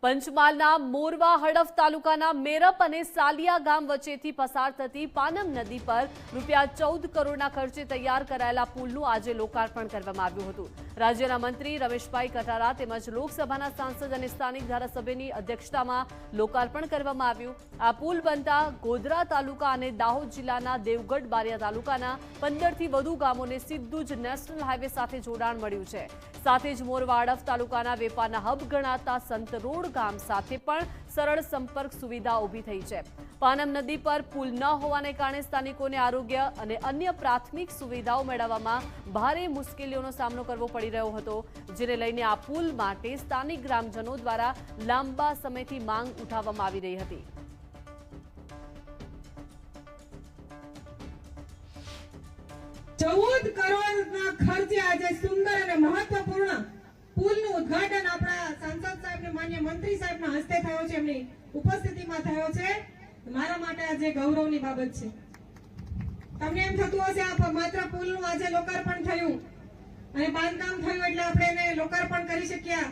પંચમહાલના મોરવા હડફ તાલુકાના મેરપ અને સાલિયા ગામ વચ્ચેથી પસાર થતી પાનમ નદી પર ₹14 કરોડના ખર્ચે તૈયાર કરાયેલા પુલનું આજે લોકાર્પણ કરવામાં આવ્યું હતું। રાજ્યના મંત્રી રમેશભાઈ કટારા તેમજ લોકસભાના સાંસદ અને સ્થાનિક ધારાસભ્યની અધ્યક્ષતામાં લોકાર્પણ કરવામાં આવ્યું। આ પુલ બનતા ગોધરા તાલુકા અને દાહોદ જિલ્લાના દેવગઢ બારિયા તાલુકાના 15થી વધુ ગામોને સીધું જ નેશનલ હાઈવે સાથે જોડાણ મળ્યું છે। સાથે જ મોરવા હડફ તાલુકાના વેપારના હબ ગણાતા સંત રોડ ગામ સાથે પણ સરળ સંપર્ક સુવિધા ઊભી થઈ છે। પાનમ નદી પર પુલ ન હોવાને કારણે સ્થાનિકોને આરોગ્ય અને અન્ય પ્રાથમિક સુવિધાઓ મેળવવામાં ભારે મુશ્કેલીઓનો સામનો કરવો પડી રહ્યો હતો, જેને લઈને આ પુલ માટે સ્થાનિક ગ્રામજનો દ્વારા લાંબા સમયથી માંગ ઉઠાવવામાં આવી રહી હતી। ₹14 કરોડના ખર્ચે આજે સુંદર અને મહત્વપૂર્ણ પુલનું ઉદ્ઘાટન આપણા સાંસદ સાહેબ ને માન્ય મંત્રી સાહેબના હસ્તે થયો છે, એમની ઉપસ્થિતિમાં થયો છે। મારા માટે આજે ગૌરવની બાબત છે। તમને એમ થતું હશે આ માત્ર પુલનું આજે લોકાર્પણ થયું અને બાંધકામ થયું એટલે આપણે એને લોકાર્પણ કરી શક્યા,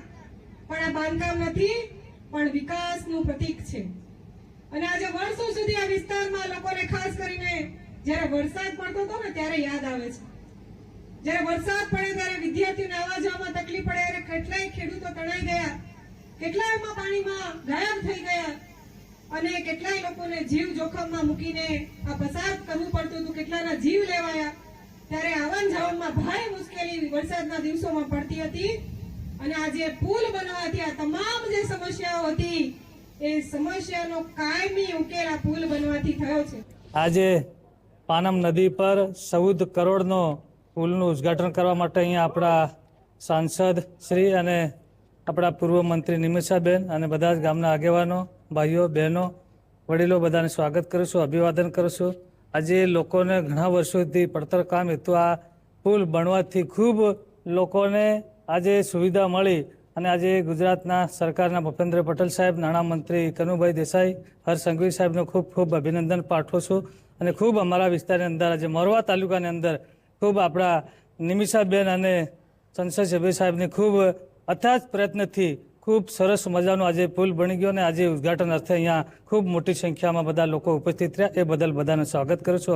પણ આ બાંધકામ નથી પણ વિકાસનું પ્રતીક છે। અને આજે વર્ષો સુધી આ વિસ્તારમાં લોકોને ખાસ કરીને જ્યારે વરસાદ પડતો હતો ને ત્યારે યાદ આવે છે। જ્યારે વરસાદ પડે ત્યારે વિદ્યાર્થીઓને આવવા જવામાં તકલીફ પડે અને કેટલાય ખેડૂતો તણાઈ ગયા, કેટલાય એમાં પાણીમાં ગાયબ થઈ ગયા અને કેટલાય લોકોને જીવ જોખમમાં મૂકીને આ પસાર કરવું પડતું હતું, કેટલાના જીવ લેવાયા। ત્યારે આવન જાવનમાં ભારે મુશ્કેલી વરસાદના દિવસોમાં પડતી હતી અને આજે પુલ બનવાથી આ તમામ જે સમસ્યાઓ હતી એ સમસ્યાનો કાયમી ઉકેલ આ પુલ બનવાથી થયો છે। આજે પાનમ નદી પર 14 કરોડનો પુલનું ઉદ્ઘાટન કરવા માટે અહીંયા આપણા સાંસદ શ્રી અને આપણા પૂર્વ મંત્રી નિમિષાબેન અને બધા જ ગામના આગેવાનો, ભાઈઓ, બહેનો, વડીલો બધાને સ્વાગત કરું છું, અભિવાદન કરું છું। આજે લોકોને ઘણા વર્ષોથી પડતર કામ હેતુ આ પુલ બનવાથી ખૂબ લોકોને આજે સુવિધા મળી અને આજે ગુજરાતના સરકારના ભૂપેન્દ્ર પટેલ સાહેબ, નાણામંત્રી કનુભાઈ દેસાઈ, હર્ષ સંઘવી સાહેબને ખૂબ ખૂબ અભિનંદન પાઠવું છું। અને ખૂબ અમારા વિસ્તારની અંદર આજે મોરવા તાલુકાની અંદર ખૂબ આપણા નિમિષાબેન અને સંસદ સભ્ય સાહેબની ખૂબ અથાગ પ્રયત્નથી ખૂબ સરસ મજાનો આજે પુલ બની ગયો અને આજે ઉદ્ઘાટન અર્થે અહીંયા ખૂબ મોટી સંખ્યામાં બધા લોકો ઉપસ્થિત રહ્યા, એ બદલ બધાને સ્વાગત કરું છું।